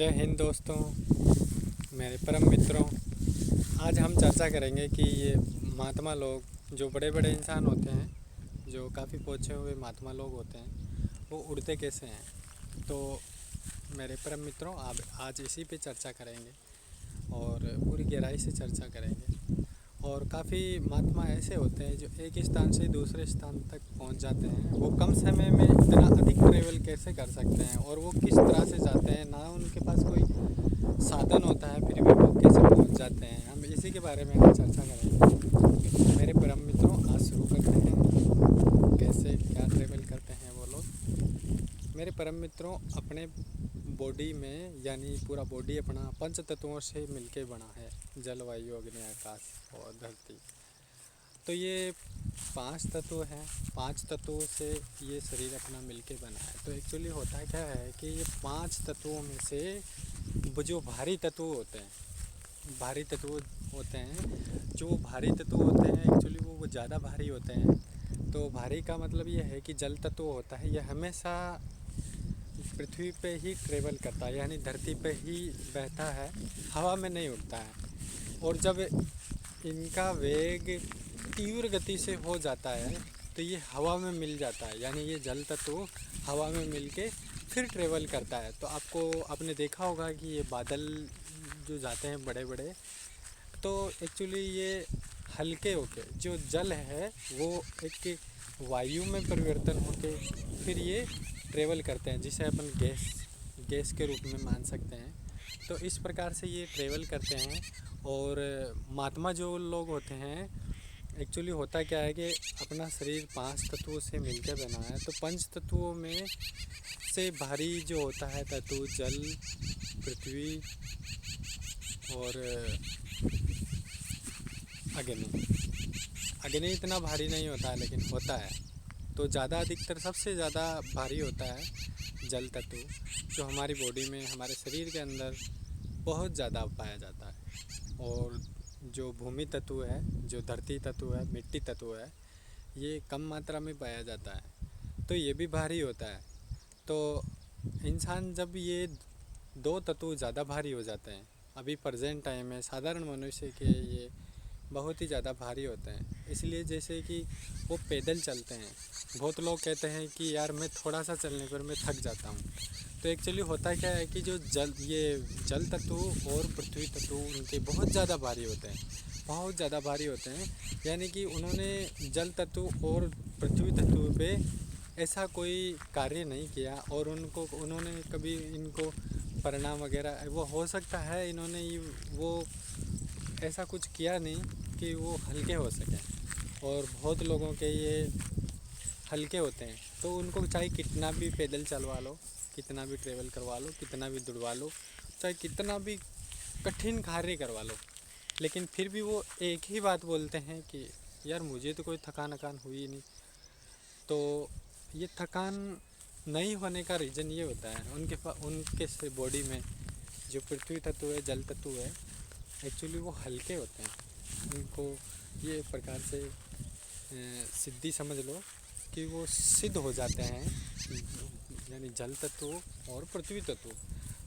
जय हिंद दोस्तों, मेरे परम मित्रों। आज हम चर्चा करेंगे कि ये महात्मा लोग जो बड़े बड़े इंसान होते हैं, जो काफ़ी पहुँचे हुए महात्मा लोग होते हैं, वो उड़ते कैसे हैं। तो मेरे परम मित्रों, आप आज इसी पे चर्चा करेंगे और पूरी गहराई से चर्चा करेंगे। और काफ़ी महात्मा ऐसे होते हैं जो एक स्थान से दूसरे स्थान तक पहुंच जाते हैं। वो कम समय में इतना अधिक ट्रेवल कैसे कर सकते हैं और वो किस तरह से जाते हैं, ना उनके पास कोई साधन होता है फिर भी वो कैसे पहुंच जाते हैं। हम इसी के बारे में आज चर्चा करेंगे। मेरे परम मित्रों, आज शुरू करते हैं कैसे क्या ट्रेवल करते हैं वो लोग। मेरे परम मित्रों, अपने बॉडी में यानी पूरा बॉडी अपना पंच तत्वों से मिलके बना है, जल, वायु, अग्नि, आकाश और धरती। तो ये 5 तत्व हैं। 5 तत्वों से ये शरीर अपना मिलके बना है। तो एक्चुअली होता क्या है कि ये 5 तत्वों में से वो जो भारी तत्व होते हैं, जो भारी तत्व होते हैं एक्चुअली वो ज़्यादा भारी होते हैं। तो भारी का मतलब ये है कि जल तत्व होता है, यह हमेशा पृथ्वी पे ही ट्रेवल करता है, यानी धरती पे ही बहता है, हवा में नहीं उड़ता है। और जब इनका वेग तीव्र गति से हो जाता है तो ये हवा में मिल जाता है, यानी ये जल तत्व हवा में मिलके फिर ट्रेवल करता है। तो आपने देखा होगा कि ये बादल जो जाते हैं बड़े बड़े, तो एक्चुअली ये हल्के होके जो जल है वो एक वायु में परिवर्तन होके फिर ये ट्रेवल करते हैं, जिसे अपन गैस के रूप में मान सकते हैं। तो इस प्रकार से ये ट्रेवल करते हैं। और महात्मा जो लोग होते हैं, एक्चुअली होता क्या है कि अपना शरीर 5 तत्वों से मिलकर बना है। तो पंच तत्वों में से भारी जो होता है तत्व जल, पृथ्वी और अग्नि इतना भारी नहीं होता है लेकिन होता है। तो अधिकतर सबसे ज़्यादा भारी होता है जल तत्व, जो हमारी बॉडी में, हमारे शरीर के अंदर बहुत ज़्यादा पाया जाता है। और जो भूमि तत्व है, जो धरती तत्व है, मिट्टी तत्व है, ये कम मात्रा में पाया जाता है, तो ये भी भारी होता है। तो इंसान जब ये 2 तत्व ज़्यादा भारी हो जाते हैं, अभी प्रेजेंट टाइम में साधारण मनुष्य के ये बहुत ही ज़्यादा भारी होते हैं। इसलिए जैसे कि वो पैदल चलते हैं, बहुत लोग कहते हैं कि यार मैं थोड़ा सा चलने पर मैं थक जाता हूँ। तो एक्चुअली होता क्या है कि जो जल तत्व और पृथ्वी तत्व उनके बहुत ज़्यादा भारी होते हैं, यानी कि उन्होंने जल तत्व और पृथ्वी तत्व पे ऐसा कोई कार्य नहीं किया और उन्होंने कभी इनको परिणाम वगैरह, वो हो सकता है इन्होंने वो ऐसा कुछ किया नहीं कि वो हल्के हो सकें। और बहुत लोगों के ये हल्के होते हैं, तो उनको चाहे कितना भी पैदल चलवा लो, कितना भी ट्रेवल करवा लो, कितना भी दौड़वा लो, चाहे कितना भी कठिन कार्य करवा लो, लेकिन फिर भी वो एक ही बात बोलते हैं कि यार मुझे तो कोई थकान हुई नहीं। तो ये थकान नहीं होने का रीज़न ये होता है उनके से बॉडी में जो पृथ्वी तत्व है, जल तत्व है, एक्चुअली वो हल्के होते हैं। उनको ये प्रकार से सिद्धि समझ लो कि वो सिद्ध हो जाते हैं, यानी जल तत्व और पृथ्वी तत्व।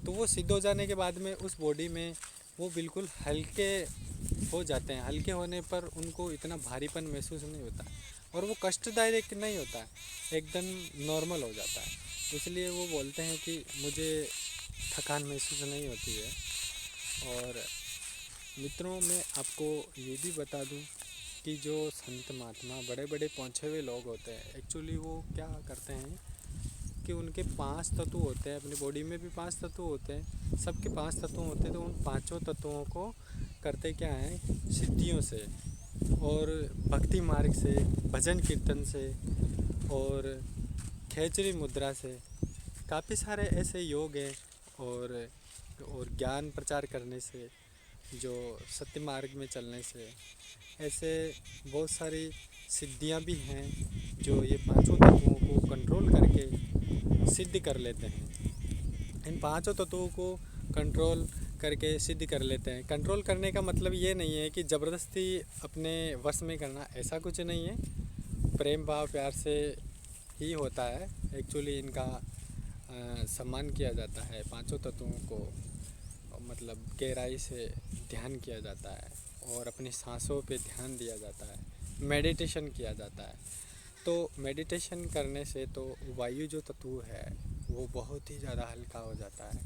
तो वो सिद्ध हो जाने के बाद में उस बॉडी में वो बिल्कुल हल्के हो जाते हैं। हल्के होने पर उनको इतना भारीपन महसूस नहीं होता और वो कष्टदायक नहीं होता, एकदम नॉर्मल हो जाता है। इसलिए वो बोलते हैं कि मुझे थकान महसूस नहीं होती है। और मित्रों, मैं आपको ये भी बता दूं कि जो संत महात्मा बड़े बड़े पहुँचे हुए लोग होते हैं, एक्चुअली वो क्या करते हैं कि उनके 5 तत्व होते हैं, अपनी बॉडी में भी 5 तत्व होते हैं, सबके 5 तत्व होते हैं। तो उन 5 तत्वों को करते क्या हैं, सिद्धियों से और भक्ति मार्ग से, भजन कीर्तन से और खेचरी मुद्रा से, काफ़ी सारे ऐसे योग हैं। और ज्ञान प्रचार करने से, जो सत्य मार्ग में चलने से, ऐसे बहुत सारी सिद्धियां भी हैं जो ये 5 तत्वों को कंट्रोल करके सिद्ध कर लेते हैं। इन 5 तत्वों को कंट्रोल करके सिद्ध कर लेते हैं। कंट्रोल करने का मतलब ये नहीं है कि ज़बरदस्ती अपने वश में करना, ऐसा कुछ नहीं है। प्रेम भाव प्यार से ही होता है एक्चुअली इनका सम्मान किया जाता है, पांचों तत्वों को मतलब गहराई से ध्यान किया जाता है और अपनी सांसों पे ध्यान दिया जाता है, मेडिटेशन किया जाता है। तो मेडिटेशन करने से तो वायु जो तत्व है वो बहुत ही ज़्यादा हल्का हो जाता है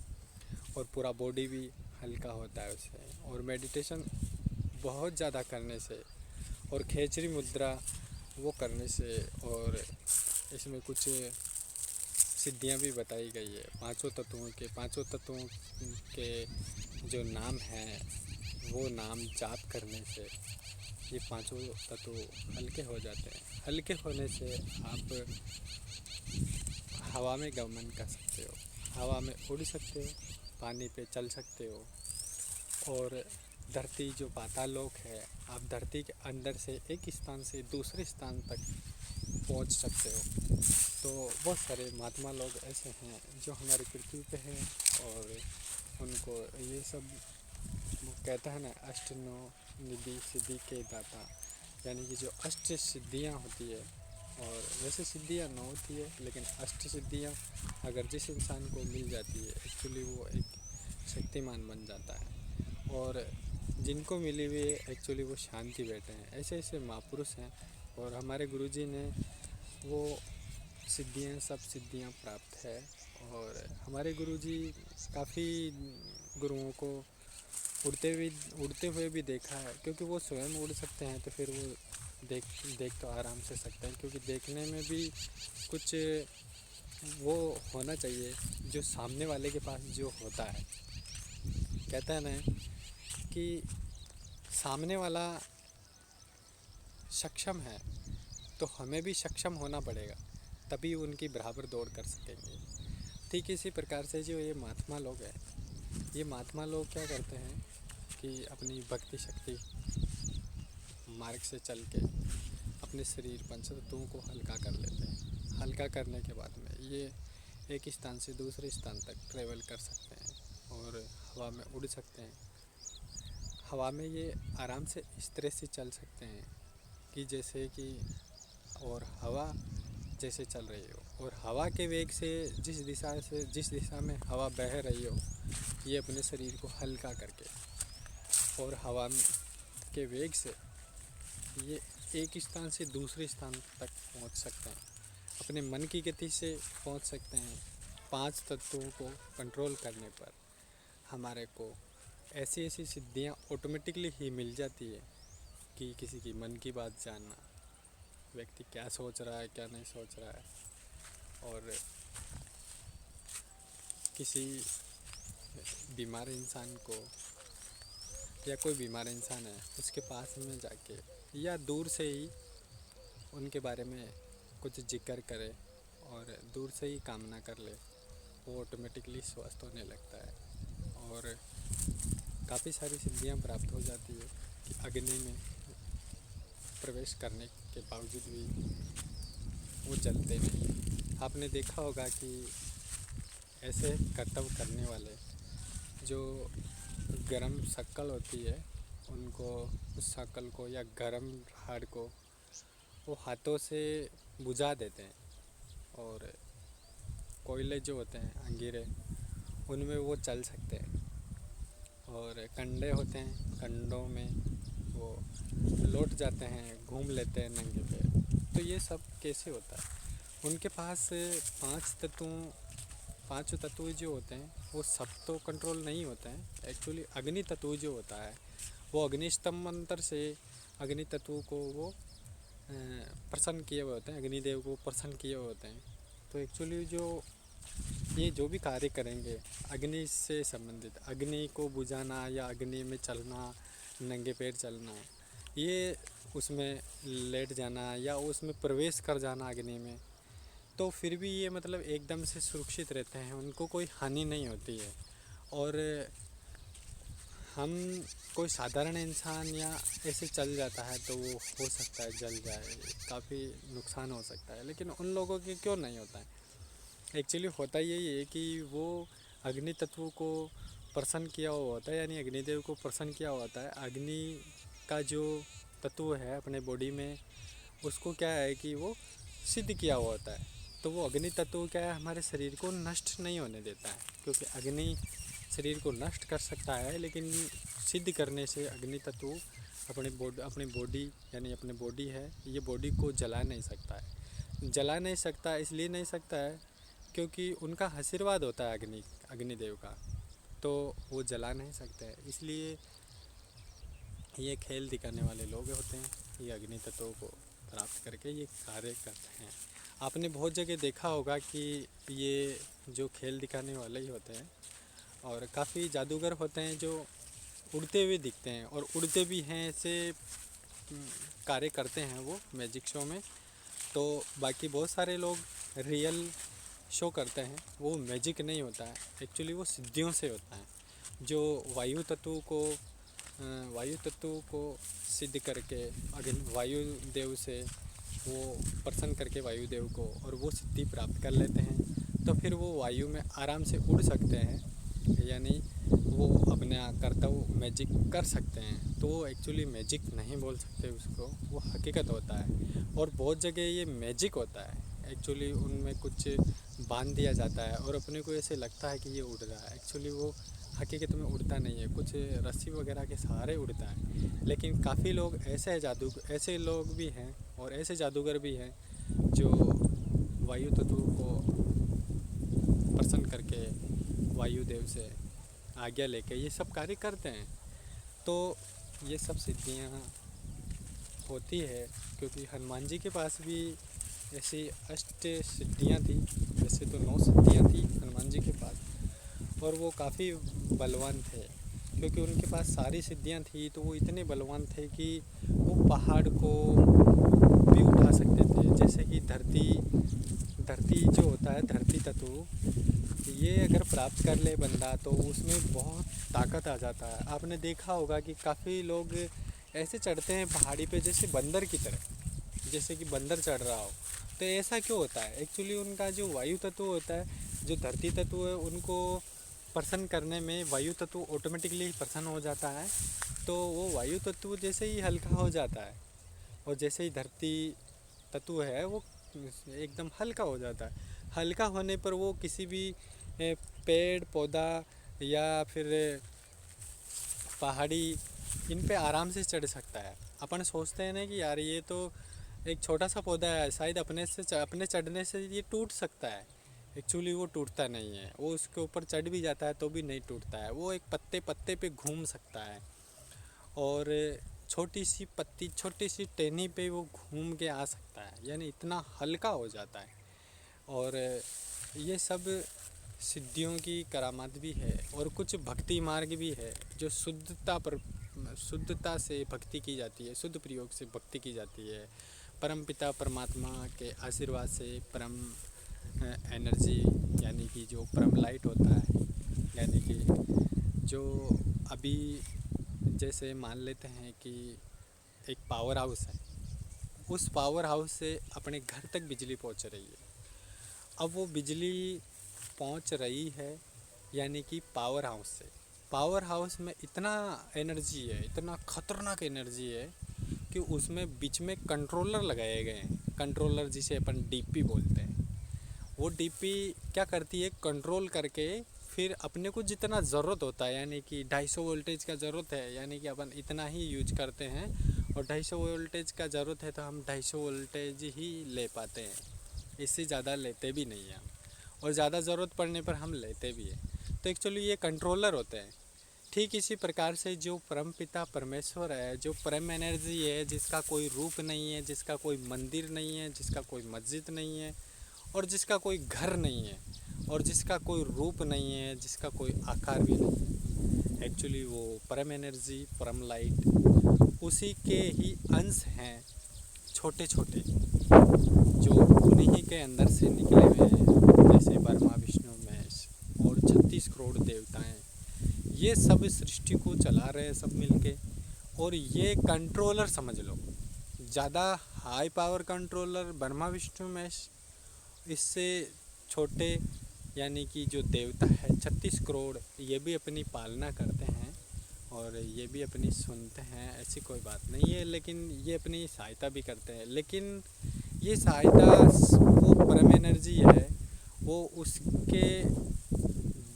और पूरा बॉडी भी हल्का होता है उससे। और मेडिटेशन बहुत ज़्यादा करने से और खेचरी मुद्रा वो करने से, और इसमें कुछ सिद्धियां भी बताई गई है पांचों तत्वों के जो नाम हैं वो नाम जाप करने से ये पांचों तत्व हल्के हो जाते हैं। हल्के होने से आप हवा में गमन कर सकते हो, हवा में उड़ सकते हो, पानी पे चल सकते हो। और धरती जो पातालोक है, आप धरती के अंदर से एक स्थान से दूसरे स्थान तक पहुंच सकते हो। तो बहुत सारे महात्मा लोग ऐसे हैं जो हमारी पृथ्वी पे हैं और उनको ये सब वो कहता है ना, अष्ट नौ निधि सिद्धि के दाता, यानी कि जो अष्ट सिद्धियाँ होती है, और वैसे सिद्धियाँ नौ होती है लेकिन अष्ट सिद्धियाँ अगर जिस इंसान को मिल जाती है एक्चुअली वो एक शक्तिमान बन जाता है। और जिनको मिली हुई है एक्चुअली वो शांति बैठे हैं। ऐसे ऐसे महापुरुष हैं और हमारे गुरुजी ने वो सब सिद्धियाँ प्राप्त है। और हमारे गुरुजी काफ़ी गुरुओं को उड़ते हुए भी देखा है, क्योंकि वो स्वयं उड़ सकते हैं तो फिर वो देख तो आराम से सकते हैं, क्योंकि देखने में भी कुछ वो होना चाहिए जो सामने वाले के पास जो होता है। कहता है ना कि सामने वाला सक्षम है तो हमें भी सक्षम होना पड़ेगा, तभी उनकी बराबर दौड़ कर सकेंगे। ठीक इसी प्रकार से जो ये महात्मा लोग हैं, ये महात्मा लोग क्या करते हैं कि अपनी भक्ति शक्ति मार्ग से चल के अपने शरीर पंचतत्वों को हल्का कर लेते हैं। हल्का करने के बाद में ये एक स्थान से दूसरे स्थान तक ट्रेवल कर सकते हैं और हवा में उड़ सकते हैं। हवा में ये आराम से इस तरह से चल सकते हैं कि जैसे कि, और हवा जैसे चल रही हो और हवा के वेग से जिस दिशा में हवा बह रही हो, ये अपने शरीर को हल्का करके और हवा के वेग से ये एक स्थान से दूसरे स्थान तक पहुंच सकते हैं। अपने मन की गति से पहुंच सकते हैं। पांच तत्वों को कंट्रोल करने पर हमारे को ऐसी ऐसी सिद्धियां ऑटोमेटिकली ही मिल जाती है कि किसी की मन की बात जानना, व्यक्ति क्या सोच रहा है क्या नहीं सोच रहा है, और किसी बीमार इंसान को या कोई बीमार इंसान है उसके पास में जाके या दूर से ही उनके बारे में कुछ जिक्र करे और दूर से ही कामना कर ले, वो ऑटोमेटिकली स्वस्थ होने लगता है। और काफ़ी सारी सिद्धियां प्राप्त हो जाती है कि अग्नि में प्रवेश करने के बावजूद भी वो जलते नहीं। आपने देखा होगा कि ऐसे कर्तव्य करने वाले जो गरम शक्ल होती है उनको, उस शक्ल को या गरम राड को वो हाथों से बुझा देते हैं। और कोयले जो होते हैं अंगीरे, उनमें वो चल सकते हैं। और कंडे होते हैं, कंडों में वो लौट जाते हैं, घूम लेते हैं नंगे पैर। तो ये सब कैसे होता है? उनके पास पांचों तत्व जो होते हैं वो सब तो कंट्रोल नहीं होते हैं। एक्चुअली अग्नि तत्व जो होता है वो अग्निस्तंभ मंत्र से अग्नि तत्व को वो प्रसन्न किए हुए होते हैं, अग्निदेव को प्रसन्न किए हुए होते हैं। तो एक्चुअली ये जो भी कार्य करेंगे अग्नि से संबंधित, अग्नि को बुझाना या अग्नि में चलना, नंगे पैर चलना, ये उसमें लेट जाना या उसमें प्रवेश कर जाना अग्नि में, तो फिर भी ये मतलब एकदम से सुरक्षित रहते हैं, उनको कोई हानि नहीं होती है। और हम कोई साधारण इंसान या ऐसे चल जाता है तो वो हो सकता है जल जाए, काफ़ी नुकसान हो सकता है, लेकिन उन लोगों के क्यों नहीं होता है? एक्चुअली होता यही है कि वो अग्नि तत्व को प्रसन्न किया हुआ होता है, यानी अग्निदेव को प्रसन्न किया हुआ होता है। अग्नि का जो तत्व है अपने बॉडी में, उसको क्या है कि वो सिद्ध किया हुआ होता है। तो वो अग्नि तत्व क्या है, हमारे शरीर को नष्ट नहीं होने देता है, क्योंकि अग्नि शरीर को नष्ट कर सकता है, लेकिन सिद्ध करने से अग्नि तत्व अपनी बॉडी यानी अपनी बॉडी है, ये बॉडी को जला नहीं सकता है। जला नहीं सकता इसलिए नहीं सकता है क्योंकि उनका आशीर्वाद होता है अग्निदेव का, तो वो जला नहीं सकते हैं। इसलिए ये खेल दिखाने वाले लोग होते हैं, ये अग्नि तत्वों को प्राप्त करके ये कार्य करते हैं। आपने बहुत जगह देखा होगा कि ये जो खेल दिखाने वाले ही होते हैं, और काफ़ी जादूगर होते हैं जो उड़ते हुए दिखते हैं और उड़ते भी हैं, ऐसे कार्य करते हैं वो मैजिक शो में। तो बाकी बहुत सारे लोग रियल शो करते हैं, वो मैजिक नहीं होता है, एक्चुअली वो सिद्धियों से होता है। जो वायु तत्व को सिद्ध करके वायु देव से वो प्रसन्न करके वायुदेव को, और वो सिद्धि प्राप्त कर लेते हैं, तो फिर वो वायु में आराम से उड़ सकते हैं, यानी वो अपना कर्तव्य मैजिक कर सकते हैं। तो वो एक्चुअली मैजिक नहीं बोल सकते उसको, वो हकीकत होता है। और बहुत जगह ये मैजिक होता है, एक्चुअली उनमें कुछ बांध दिया जाता है और अपने को ऐसे लगता है कि ये उड़ रहा है, एक्चुअली वो हकीकत में उड़ता नहीं है, कुछ रस्सी वगैरह के सहारे उड़ता है। लेकिन काफ़ी लोग ऐसे लोग भी हैं और ऐसे जादूगर भी हैं जो वायु तत्व को प्रसन्न करके वायुदेव से आज्ञा लेके ये सब कार्य करते हैं। तो ये सब सिद्धियाँ होती है, क्योंकि हनुमान जी के पास भी ऐसी अष्ट सिद्धियाँ थी, वैसे तो 9 सिद्धियाँ थी हनुमान जी के पास, और वो काफ़ी बलवान थे। क्योंकि उनके पास सारी सिद्धियाँ थी, तो वो इतने बलवान थे कि वो पहाड़ को भी उठा सकते थे। जैसे कि धरती जो होता है, धरती तत्व, ये अगर प्राप्त कर ले बंदा तो उसमें बहुत ताकत आ जाता है। आपने देखा होगा कि काफ़ी लोग ऐसे चढ़ते हैं पहाड़ी पे जैसे बंदर की तरह, जैसे कि बंदर चढ़ रहा हो। तो ऐसा क्यों होता है? एक्चुअली उनका जो वायु तत्व होता है, जो धरती तत्व है, उनको प्रसन्न करने में वायु तत्व ऑटोमेटिकली प्रसन्न हो जाता है। तो वो वायु तत्व जैसे ही हल्का हो जाता है, और जैसे ही धरती तत्व है वो एकदम हल्का हो जाता है। हल्का होने पर वो किसी भी पेड़ पौधा या फिर पहाड़ी, इन पे आराम से चढ़ सकता है। अपन सोचते हैं ना कि यार ये तो एक छोटा सा पौधा है, शायद अपने चढ़ने से ये टूट सकता है। एक्चुअली वो टूटता नहीं है, वो उसके ऊपर चढ़ भी जाता है तो भी नहीं टूटता है। वो एक पत्ते पे घूम सकता है, और छोटी सी पत्ती, छोटी सी टहनी पे वो घूम के आ सकता है, यानी इतना हल्का हो जाता है। और ये सब सिद्धियों की करामात भी है, और कुछ भक्ति मार्ग भी है जो शुद्धता से भक्ति की जाती है, शुद्ध प्रयोग से भक्ति की जाती है। परमपिता परमात्मा के आशीर्वाद से परम एनर्जी, यानी कि जो परम लाइट होता है, यानी कि जो अभी जैसे मान लेते हैं कि एक पावर हाउस है, उस पावर हाउस से अपने घर तक बिजली पहुंच रही है। अब वो बिजली पहुंच रही है यानी कि पावर हाउस में इतना एनर्जी है, इतना खतरनाक एनर्जी है कि उसमें बीच में कंट्रोलर लगाए गए हैं। कंट्रोलर जिसे अपन डीपी बोलते हैं, वो डीपी क्या करती है, कंट्रोल करके फिर अपने को जितना ज़रूरत होता है, यानी कि 250 वोल्टेज का ज़रूरत है, यानी कि अपन इतना ही यूज करते हैं, और 250 वोल्टेज का ज़रूरत है तो हम 250 वोल्टेज ही ले पाते हैं, इससे ज़्यादा लेते भी नहीं हैं हम, और ज़्यादा ज़रूरत पड़ने पर हम लेते भी हैं। तो एक्चुअली ये कंट्रोलर होते हैं। ठीक इसी प्रकार से जो परमपिता परमेश्वर है, जो परम एनर्जी है, जिसका कोई रूप नहीं है, जिसका कोई मंदिर नहीं है, जिसका कोई मस्जिद नहीं है, और जिसका कोई घर नहीं है, और जिसका कोई रूप नहीं है, जिसका कोई आकार भी नहीं है, एक्चुअली वो परम एनर्जी, परम लाइट, उसी के ही अंश हैं, छोटे छोटे, जो उन्हीं के अंदर से निकले हुए हैं, जैसे ब्रह्मा विष्णु महेश और 36 करोड़ देवताएं, ये सब सृष्टि को चला रहे हैं सब मिलके। और ये कंट्रोलर समझ लो, ज़्यादा high power controller Brahma Vishnu Mahesh, इससे छोटे यानी कि जो देवता है 36 करोड़, ये भी अपनी पालना करते हैं और ये भी अपनी सुनते हैं, ऐसी कोई बात नहीं है, लेकिन ये अपनी सहायता भी करते हैं। लेकिन ये सहायता वो परम एनर्जी है, वो उसके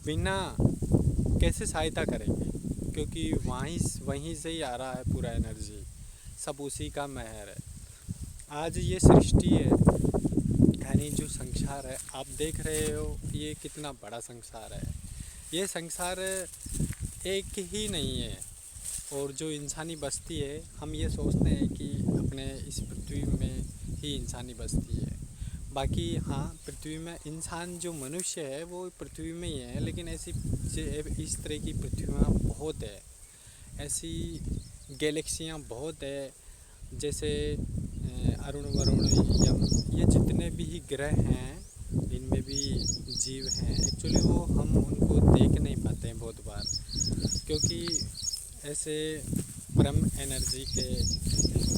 बिना कैसे सहायता करेंगे, क्योंकि वहीं से ही आ रहा है पूरा एनर्जी, सब उसी का मेहर है। आज ये सृष्टि है, यानी जो संसार है, आप देख रहे हो ये कितना बड़ा संसार है। ये संसार एक ही नहीं है, और जो इंसानी बस्ती है, हम ये सोचते हैं कि अपने इस पृथ्वी में ही इंसानी बस्ती है। बाकी हाँ, पृथ्वी में इंसान जो मनुष्य है वो पृथ्वी में ही है, लेकिन ऐसी इस तरह की पृथ्वियाँ बहुत है, ऐसी गैलेक्सियाँ बहुत है, जैसे अरुण वरुण यम, ये जितने भी ग्रह हैं इनमें भी जीव हैं। एक्चुअली वो हम उनको देख नहीं पाते हैं बहुत बार, क्योंकि ऐसे परम एनर्जी के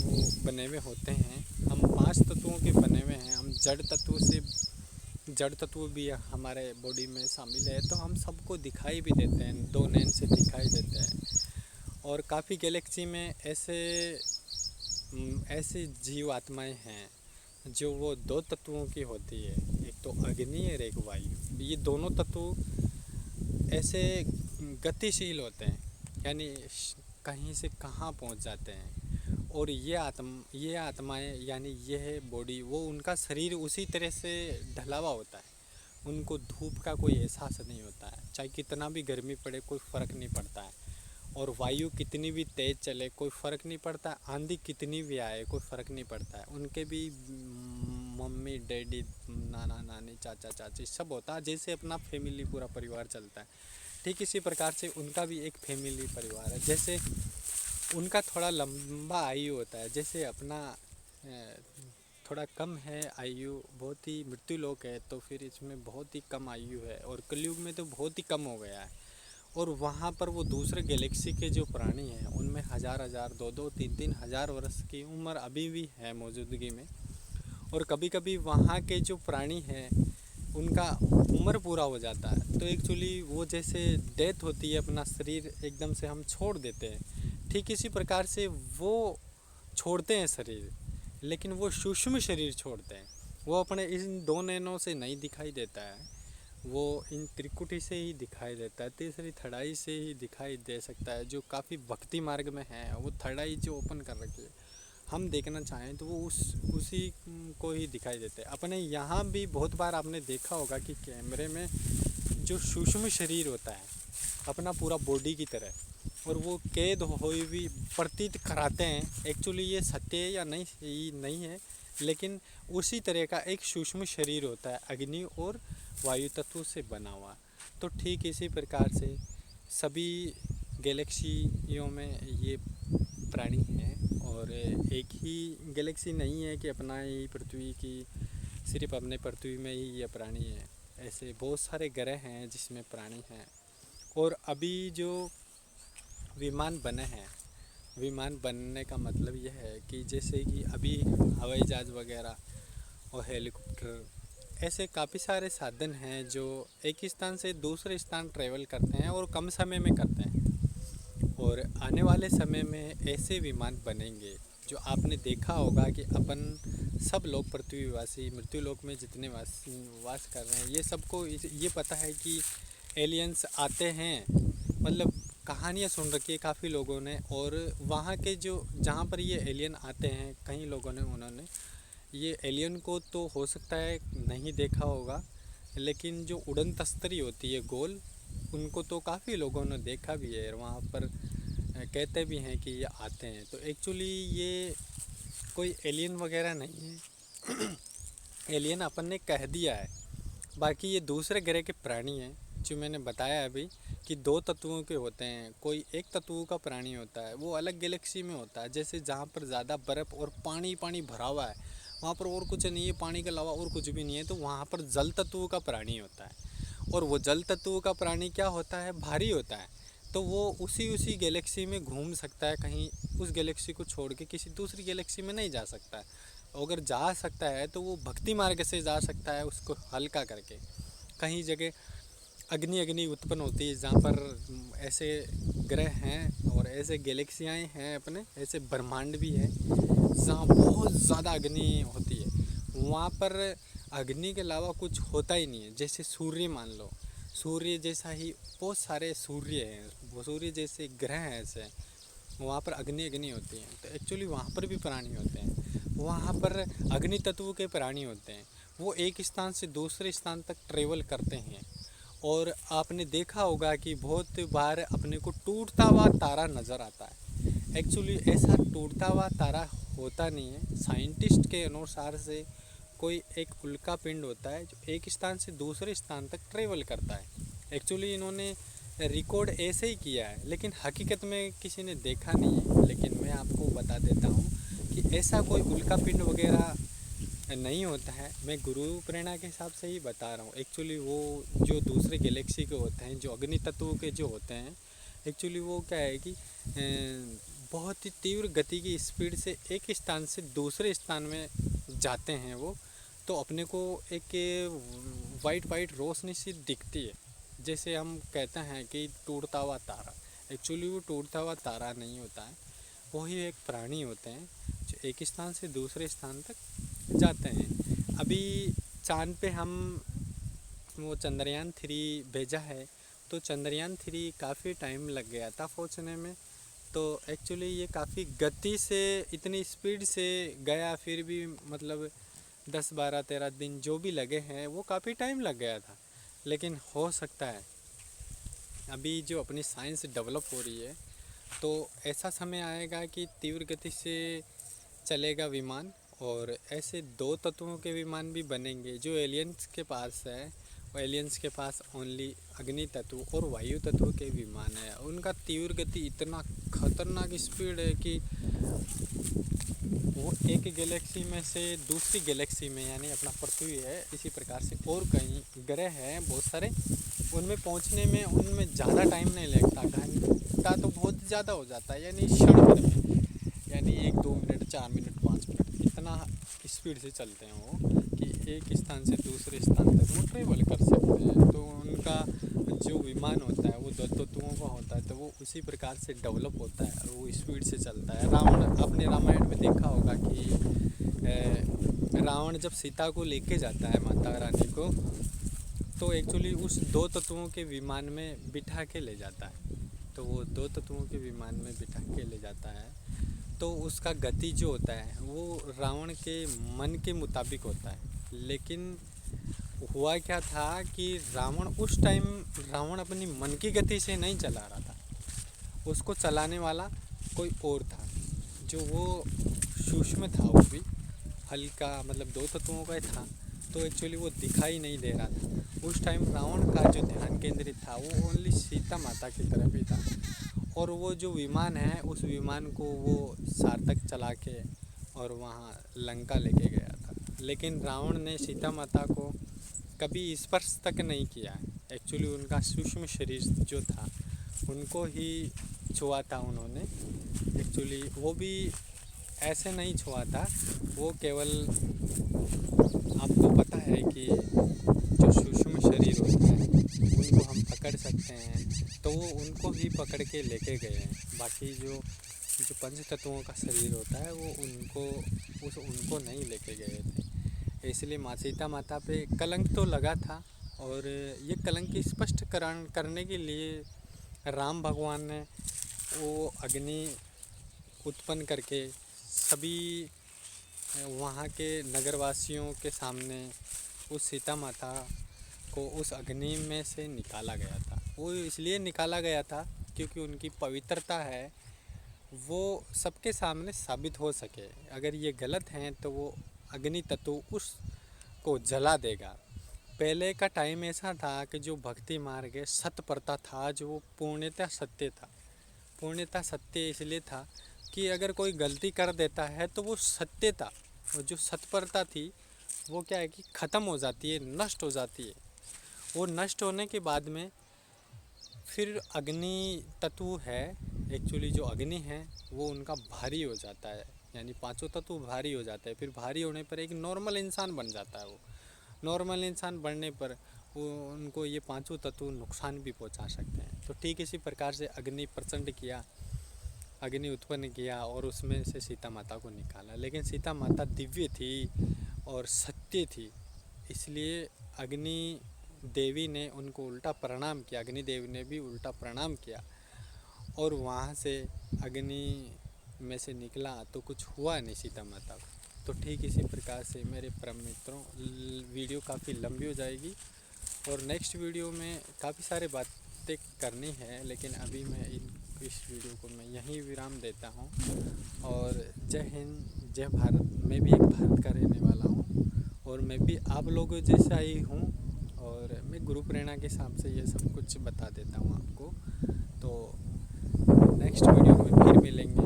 वो बने हुए होते हैं। हम 5 तत्वों के बने हुए हैं, हम जड़ तत्व भी हमारे बॉडी में शामिल है, तो हम सबको दिखाई भी देते हैं, 2 नैन से दिखाई देते हैं। और काफ़ी गैलेक्सी में ऐसे जीव आत्माएँ हैं जो वो 2 तत्वों की होती है, एक तो अग्नि और एक वायु। ये दोनों तत्व ऐसे गतिशील होते हैं, यानी कहीं से कहाँ पहुँच जाते हैं। और ये आत्माएँ, यानी ये है बॉडी, वो उनका शरीर उसी तरह से ढला हुआ होता है, उनको धूप का कोई एहसास नहीं होता है, चाहे कितना भी गर्मी पड़े कोई फ़र्क नहीं पड़ता है। और वायु कितनी भी तेज़ चले कोई फ़र्क नहीं पड़ता, आंधी कितनी भी आए कोई फ़र्क नहीं पड़ता है। उनके भी मम्मी डैडी नाना नानी चाचा चाची सब होता है, जैसे अपना फैमिली पूरा परिवार चलता है, ठीक इसी प्रकार से उनका भी एक फैमिली परिवार है। जैसे उनका थोड़ा लंबा आयु होता है, जैसे अपना थोड़ा कम है आयु, बहुत ही मृत्यु लोक है, तो फिर इसमें बहुत ही कम आयु है, और कलयुग में तो बहुत ही कम हो गया है। और वहाँ पर वो दूसरे गैलेक्सी के जो प्राणी हैं उनमें 1000-1000, 2-2, 3-3 हज़ार वर्ष की उम्र अभी भी है मौजूदगी में। और कभी कभी वहाँ के जो प्राणी हैं उनका उम्र पूरा हो जाता है, तो एक्चुअली वो जैसे डेथ होती है, अपना शरीर एकदम से हम छोड़ देते हैं, ठीक इसी प्रकार से वो छोड़ते हैं शरीर, लेकिन वो सूक्ष्म शरीर छोड़ते हैं। वो अपने इन 2 नैनों से नहीं दिखाई देता है, वो इन त्रिकुटी से ही दिखाई देता है, तीसरी थड़ाई से ही दिखाई दे सकता है। जो काफ़ी भक्ति मार्ग में है, वो थड़ाई जो ओपन कर रखी है, हम देखना चाहें तो वो उसी को ही दिखाई देते हैं। अपने यहाँ भी बहुत बार आपने देखा होगा कि कैमरे में जो सूक्ष्म शरीर होता है अपना पूरा बॉडी की तरह, और वो कैद हुई भी प्रतीत कराते हैं। एक्चुअली ये सत्य है या नहीं है, लेकिन उसी तरह का एक सूक्ष्म शरीर होता है, अग्नि और वायु तत्व से बना हुआ। तो ठीक इसी प्रकार से सभी गैलेक्सियों में ये प्राणी हैं, और एक ही गैलेक्सी नहीं है कि अपना ही पृथ्वी की, सिर्फ अपने पृथ्वी में ही ये प्राणी है। ऐसे बहुत सारे ग्रह हैं जिसमें प्राणी हैं। और अभी जो विमान बने हैं, विमान बनने का मतलब यह है कि जैसे कि अभी हवाई जहाज़ वगैरह और हेलीकॉप्टर, ऐसे काफ़ी सारे साधन हैं जो एक स्थान से दूसरे स्थान ट्रैवल करते हैं और कम समय में करते हैं। और आने वाले समय में ऐसे विमान बनेंगे जो आपने देखा होगा कि अपन सब लोग पृथ्वीवासी मृत्यु लोक में जितने वास कर रहे हैं, ये सबको ये पता है कि एलियंस आते हैं, मतलब कहानियाँ सुन रखी है काफ़ी लोगों ने। और वहाँ के जो जहाँ पर ये एलियन आते हैं, कई लोगों ने उन्होंने ये एलियन को तो हो सकता है नहीं देखा होगा, लेकिन जो उड़न तस्तरी होती है गोल, उनको तो काफ़ी लोगों ने देखा भी है, वहाँ पर कहते भी हैं कि ये आते हैं। तो एक्चुअली ये कोई एलियन वगैरह नहीं है एलियन अपन ने कह दिया है। बाकी ये दूसरे ग्रह के प्राणी हैं, जो मैंने बताया अभी कि 2 तत्वों के होते हैं। कोई एक तत्व का प्राणी होता है, वो अलग गैलेक्सी में होता है, जैसे जहाँ पर ज़्यादा बर्फ़ और पानी भरा हुआ है, वहाँ पर और कुछ नहीं है, पानी के अलावा और कुछ भी नहीं है, तो वहाँ पर जल तत्व का प्राणी होता है। और वो जल तत्व का प्राणी क्या होता है, भारी होता है, तो वो उसी गैलेक्सी में घूम सकता है, कहीं उस गैलेक्सी को छोड़ के किसी दूसरी गैलेक्सी में नहीं जा सकता है। अगर जा सकता है तो वो भक्ति मार्ग से जा सकता है, उसको हल्का करके। कहीं जगह अग्नि उत्पन्न होती है जहाँ पर ऐसे ग्रह हैं और ऐसे गैलेक्सियाँ हैं, अपने ऐसे ब्रह्मांड भी है जहाँ बहुत ज़्यादा अग्नि होती है। वहाँ पर अग्नि के अलावा कुछ होता ही नहीं है। जैसे सूर्य मान लो, सूर्य जैसा ही बहुत सारे सूर्य हैं, वो सूर्य जैसे ग्रह हैं ऐसे, वहाँ पर अग्नि अग्नि होती है। तो एक्चुअली वहाँ पर भी प्राणी होते हैं, वहाँ पर अग्नि तत्व के प्राणी होते हैं। वो एक स्थान से दूसरे स्थान तक ट्रेवल करते हैं। और आपने देखा होगा कि बहुत बार अपने को टूटता हुआ तारा नज़र आता है। एक्चुअली ऐसा टूटता हुआ तारा होता नहीं है। साइंटिस्ट के अनुसार से कोई एक उल्का पिंड होता है जो एक स्थान से दूसरे स्थान तक ट्रेवल करता है। एक्चुअली इन्होंने रिकॉर्ड ऐसे ही किया है, लेकिन हकीकत में किसी ने देखा नहीं है। लेकिन मैं आपको बता देता हूँ कि ऐसा कोई उल्का पिंड वगैरह नहीं होता है। मैं गुरु प्रेरणा के हिसाब से ही बता रहा हूँ। एक्चुअली वो जो दूसरे गैलेक्सी के होते हैं, जो अग्नि तत्व के जो होते हैं, एक्चुअली वो क्या है कि बहुत ही तीव्र गति की स्पीड से एक स्थान से दूसरे स्थान में जाते हैं वो। तो अपने को एक वाइट वाइट रोशनी सी दिखती है, जैसे हम कहते हैं कि टूटता हुआ तारा। एक्चुअली वो टूटता हुआ तारा नहीं होता है, वही एक प्राणी होते हैं जो एक स्थान से दूसरे स्थान तक जाते हैं। अभी चांद पे हम वो चंद्रयान 3 भेजा है, तो चंद्रयान 3 काफ़ी टाइम लग गया था पहुंचने में। तो एक्चुअली ये काफ़ी गति से, इतनी स्पीड से गया, फिर भी मतलब 10 12 13 दिन जो भी लगे हैं वो काफ़ी टाइम लग गया था। लेकिन हो सकता है अभी जो अपनी साइंस डेवलप हो रही है, तो ऐसा समय आएगा कि तीव्र गति से चलेगा विमान, और ऐसे 2 तत्वों के विमान भी बनेंगे। जो एलियंस के पास है, वो एलियंस के पास ओनली अग्नि तत्व और वायु तत्व के विमान है। उनका तीव्र गति इतना खतरनाक स्पीड है कि वो एक गैलेक्सी में से दूसरी गैलेक्सी में, यानी अपना पृथ्वी है, इसी प्रकार से और कहीं ग्रह हैं बहुत सारे, उनमें पहुंचने में उनमें ज़्यादा टाइम नहीं लगता। घंटा तो बहुत ज़्यादा हो जाता है, यानी क्षण भर में, यानी 1 2 मिनट 4 मिनट 5 मिनट इतना स्पीड से चलते हैं वो कि एक स्थान से दूसरे स्थान तक वो ट्रेवल कर सकते हैं। तो उनका जो विमान होता है वो 2 तत्वों का होता है, तो वो उसी प्रकार से डेवलप होता है और वो स्पीड से चलता है। रावण, आपने रामायण में देखा होगा कि रावण जब सीता को लेके जाता है, माता रानी को, तो एक्चुअली उस 2 तत्वों के विमान में बिठा के ले जाता है। तो वो 2 तत्वों के विमान में बिठा के ले जाता है, तो उसका गति जो होता है वो रावण के मन के मुताबिक होता है। लेकिन हुआ क्या था कि उस टाइम रावण अपनी मन की गति से नहीं चला रहा था, उसको चलाने वाला कोई और था, जो वो सूक्ष्म था, वो भी हल्का, मतलब 2 तत्वों का ही था। तो एक्चुअली वो दिखाई नहीं दे रहा था। उस टाइम रावण का जो ध्यान केंद्रित था वो ओनली सीता माता की तरफ ही था। और वो जो विमान है, उस विमान को वो सार्थक चला के और वहाँ लंका लेके गया था। लेकिन रावण ने सीता माता को कभी स्पर्श तक नहीं किया। एक्चुअली उनका सूक्ष्म शरीर जो था उनको ही छुआ था उन्होंने। एक्चुअली वो भी ऐसे नहीं छुआ था, वो केवल, आपको पता है कि जो सूक्ष्म शरीर होते हैं उनको हम पकड़ सकते हैं, तो वो उनको ही पकड़ के लेके गए हैं। बाकी जो पंच तत्वों का शरीर होता है वो उनको नहीं लेके गए थे। इसलिए सीता माता पे कलंक तो लगा था, और ये कलंक स्पष्टीकरण करने के लिए राम भगवान ने वो अग्नि उत्पन्न करके सभी वहाँ के नगरवासियों के सामने उस सीता माता को उस अग्नि में से निकाला गया था। वो इसलिए निकाला गया था क्योंकि उनकी पवित्रता है वो सबके सामने साबित हो सके। अगर ये गलत हैं तो वो अग्नि तत्व उसको जला देगा। पहले का टाइम ऐसा था कि जो भक्ति मार्ग सत्य प्रथा था, जो वो पूर्णतः सत्य था। पूर्णतः सत्य इसलिए था कि अगर कोई गलती कर देता है तो वो सत्य था, वो जो सत्परता थी वो क्या है कि ख़त्म हो जाती है, नष्ट हो जाती है। वो नष्ट होने के बाद में फिर अग्नि तत्व है, एक्चुअली जो अग्नि है वो उनका भारी हो जाता है, यानी 5 तत्व भारी हो जाता है। फिर भारी होने पर एक नॉर्मल इंसान बन जाता है। वो नॉर्मल इंसान बनने पर वो उनको ये 5 तत्व नुकसान भी पहुंचा सकते हैं। तो ठीक इसी प्रकार से अग्नि प्रचंड किया, अग्नि उत्पन्न किया और उसमें से सीता माता को निकाला। लेकिन सीता माता दिव्य थी, और सत्य थी, इसलिए अग्नि देवी ने उनको उल्टा प्रणाम किया, अग्नि देवी ने भी उल्टा प्रणाम किया और वहाँ से अग्नि में से निकला तो कुछ हुआ नहीं सीता माता को। तो ठीक इसी प्रकार से मेरे परम मित्रों, वीडियो काफ़ी लंबी हो जाएगी और नेक्स्ट वीडियो में काफ़ी सारे बातें करनी है, लेकिन अभी मैं इस वीडियो को मैं यहीं विराम देता हूँ। और जय हिंद, जय भारत। मैं भी एक भारत का रहने वाला हूँ और मैं भी आप लोगों जैसा ही हूँ और मैं गुरु प्रेरणा के हिसाब से ये सब कुछ बता देता हूँ आपको। तो नेक्स्ट वीडियो में फिर मिलेंगे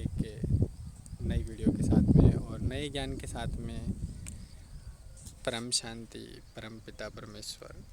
एक नई वीडियो के साथ में और नए ज्ञान के साथ में। परम शांति, परम पिता परमेश्वर।